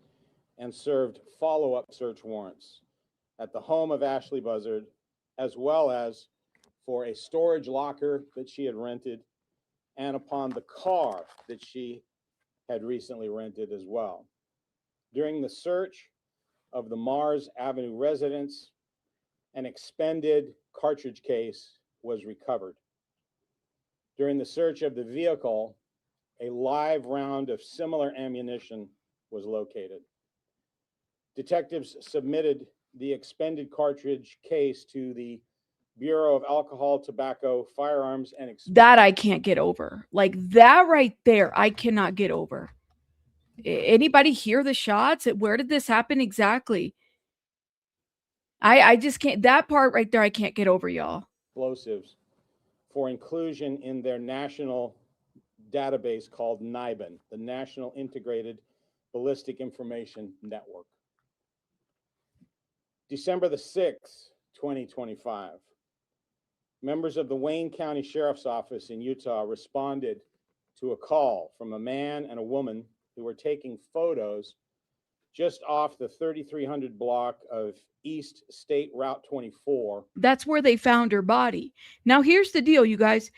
and served follow-up search warrants at the home of Ashlee Buzzard, as well as for a storage locker that she had rented and upon the car that she had recently rented as well. During the search of the Mars Avenue residence, an expended cartridge case was recovered. During the search of the vehicle, a live round of similar ammunition was located. Detectives submitted the expended cartridge case to the Bureau of Alcohol, Tobacco, Firearms, and that I can't get over. Like that right there, I cannot get over. Anybody hear the shots? Where did this happen exactly? I just can't. That part right there, I can't get over, y'all. Explosives for inclusion in their national database called NIBIN, the National Integrated Ballistic Information Network. December the 6th, 2025. Members of the Wayne County Sheriff's Office in Utah responded to a call from a man and a woman who were taking photos just off the 3300 block of East State Route 24. That's where they found her body. Now, here's the deal, you guys.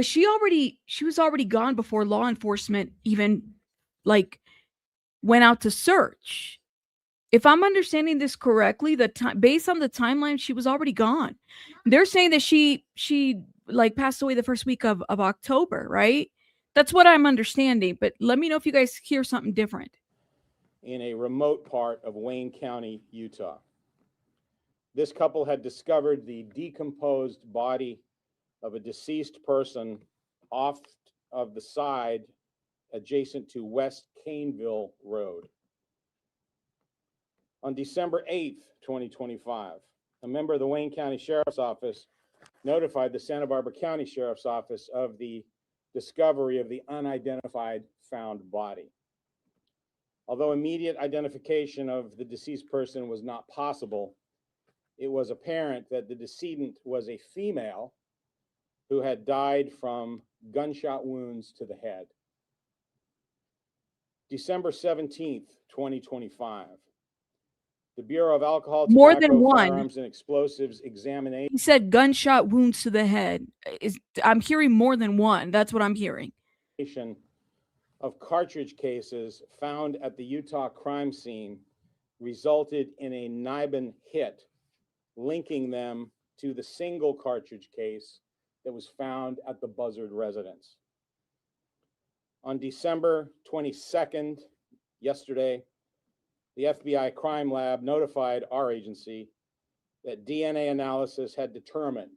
She was already gone before law enforcement even went out to search. If I'm understanding this correctly, based on the timeline, she was already gone. They're saying that she passed away the first week of October, right? That's what I'm understanding. But let me know if you guys hear something different. In a remote part of Wayne County, Utah. This couple had discovered the decomposed body of a deceased person off of the side adjacent to West Caneville Road. On December 8th, 2025, a member of the Wayne County Sheriff's Office notified the Santa Barbara County Sheriff's Office of the discovery of the unidentified found body. Although immediate identification of the deceased person was not possible, it was apparent that the decedent was a female who had died from gunshot wounds to the head. December 17th, 2025. The Bureau of Alcohol, More than Tobacco, one. Firearms, and Explosives examination He said gunshot wounds to the head. I'm hearing more than one. That's what I'm hearing. of cartridge cases found at the Utah crime scene resulted in a Nibin hit, linking them to the single cartridge case that was found at the Buzzard residence. On December 22nd, yesterday, the FBI crime lab notified our agency that DNA analysis had determined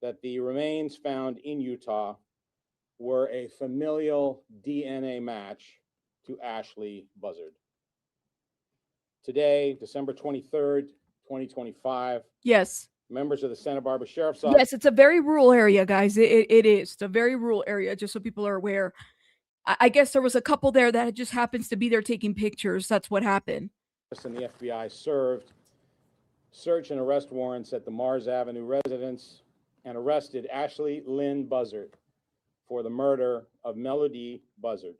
that the remains found in Utah were a familial DNA match to Ashlee Buzzard. Today, December 23rd, 2025, Yes. members of the Santa Barbara Sheriff's Office. Yes, it's a very rural area, guys. It is. It's a very rural area, just so people are aware. I guess there was a couple there that just happens to be there taking pictures. That's what happened. And the FBI served search and arrest warrants at the Mars Avenue residence and arrested Ashlee Lynn Buzzard for the murder of Melodee Buzzard.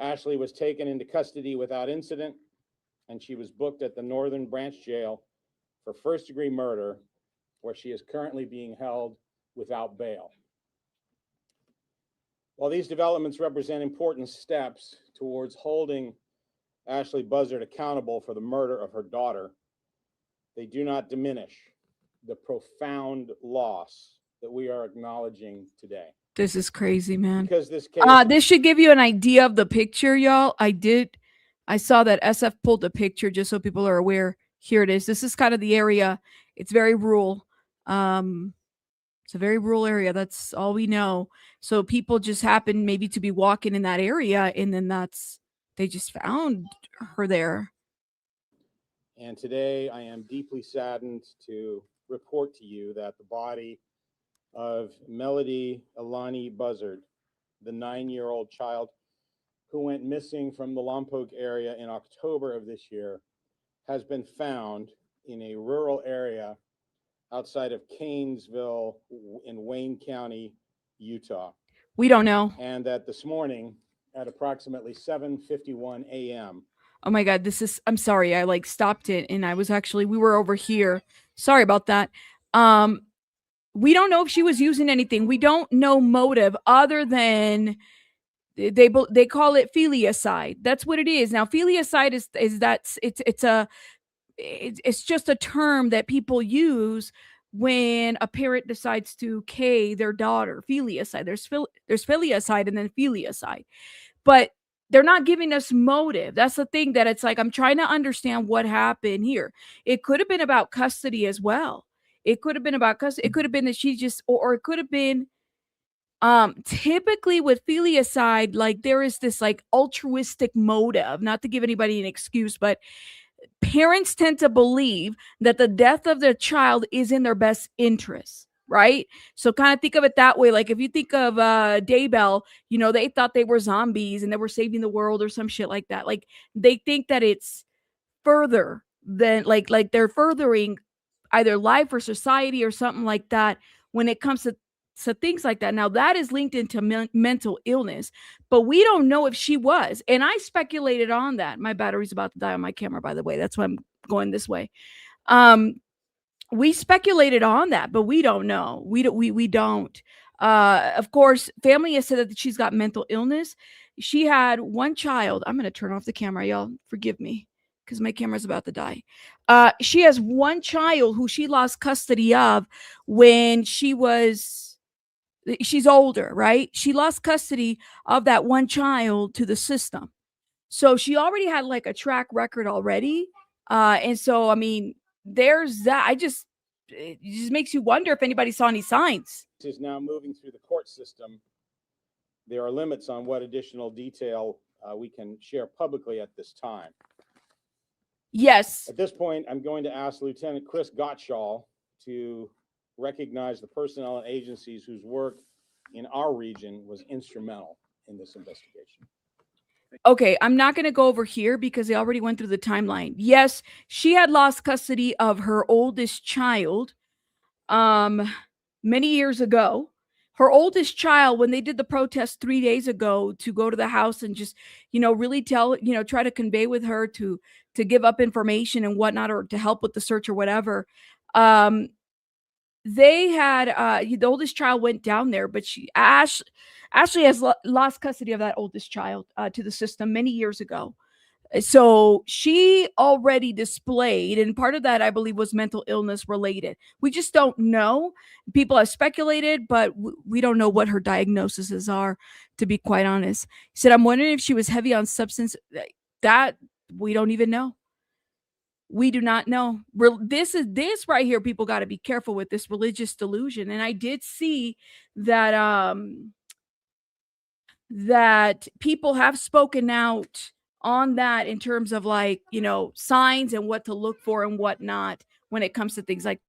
Ashlee was taken into custody without incident, and she was booked at the Northern Branch Jail for first-degree murder, where she is currently being held without bail. While these developments represent important steps towards holding Ashlee Buzzard accountable for the murder of her daughter, they do not diminish the profound loss that we are acknowledging today. This is crazy, man. Because this case, This should give you an idea of the picture, y'all. I saw that SF pulled the picture just so people are aware. Here it is. This is kind of the area. It's very rural. It's a very rural area. That's all we know. So people just happen maybe to be walking in that area, and then they just found her there. and today I am deeply saddened to report to you that the body of Melodee Buzzard, the 9-year-old child who went missing from the Lompoc area in October of this year, has been found in a rural area outside of Canesville in Wayne County, Utah. We don't know. And that this morning at approximately 7:51 a.m., Oh my God, I'm sorry. I stopped it, and we were over here. Sorry about that. We don't know if she was using anything. We don't know motive other than they call it filiacide. That's what it is. Now, filiacide it's just a term that people use when a parent decides to K their daughter. Filiacide. There's filiacide and then filiacide. But they're not giving us motive. That's the thing, that it's like, I'm trying to understand what happened here. It could have been about custody as well. It could have been about custody. It could have been that she just, or it could have been, typically with filiacide, like there is this like altruistic motive, not to give anybody an excuse, but parents tend to believe that the death of their child is in their best interest. Right? So kind of think of it that way. Like if you think of Daybell, they thought they were zombies and they were saving the world or some shit like that. Like they think that it's further than like they're furthering either life or society or something like that when it comes to things like that. Now that is linked into mental illness, but we don't know if she was. And I speculated on that. My battery's about to die on my camera, by the way. That's why I'm going this way. We speculated on that, but we don't know. We don't. Of course, family has said that she's got mental illness. She had one child. I'm going to turn off the camera, y'all. Forgive me, because my camera's about to die. She has one child who she lost custody of when she's older, right? She lost custody of that one child to the system. So she already had like a track record already. And so, I mean, there's that. It just makes you wonder if anybody saw any signs. This is now moving through the court system. There are limits on what additional detail we can share publicly at this time. Yes. At this point, I'm going to ask Lieutenant Chris Gottschall to recognize the personnel and agencies whose work in our region was instrumental in this investigation. Okay, I'm not going to go over here because they already went through the timeline. Yes, she had lost custody of her oldest child. many years ago. Her oldest child, when they did the protest 3 days ago, to go to the house and just, really tell, try to convey with her to give up information and whatnot, or to help with the search or whatever. Um, they had the oldest child went down there, but Ashley has lost custody of that oldest child to the system many years ago. So she already displayed, and part of that, I believe, was mental illness related. We just don't know. People have speculated, but we don't know what her diagnoses are, to be quite honest. He said, I'm wondering if she was heavy on substance. That we don't even know. We do not know. This right here. People got to be careful with this religious delusion. And I did see that that people have spoken out on that in terms of, like, signs and what to look for and whatnot when it comes to things like.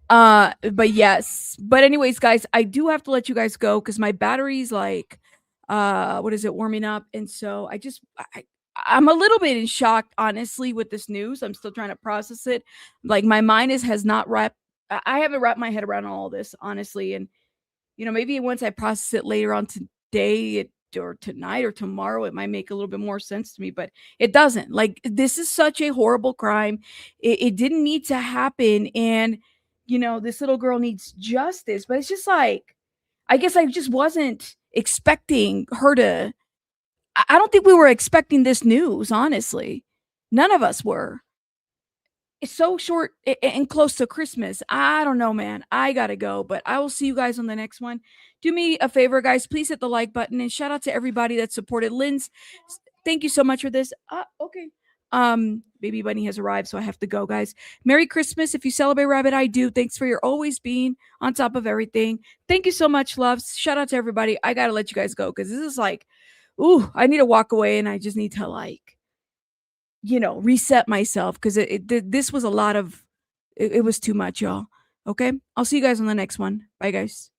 But yes. But anyways, guys, I do have to let you guys go because my battery's like, what is it, warming up, and so I'm a little bit in shock, honestly, with this news. I'm still trying to process it. Like, my mind has not wrapped. I haven't wrapped my head around all this, honestly, and maybe once I process it later on today or tonight or tomorrow, it might make a little bit more sense to me, but it doesn't. Like, this is such a horrible crime. It didn't need to happen. And, this little girl needs justice, but it's just like, I guess I just wasn't expecting her to, I don't think we were expecting this news, honestly. None of us were. It's so short and close to Christmas. I don't know, man. I gotta go, but I will see you guys on the next one. Do me a favor, guys. Please hit the like button, and shout out to everybody that supported Lynn's. Thank you so much for this. Okay. Baby bunny has arrived, so I have to go, guys. Merry Christmas. If you celebrate Rabbit, I do. Thanks for your always being on top of everything. Thank you so much, loves. Shout out to everybody. I gotta let you guys go because this is like, ooh, I need to walk away, and I just need to, like, reset myself because this was a lot of, it was too much, y'all. Okay. I'll see you guys on the next one. Bye, guys.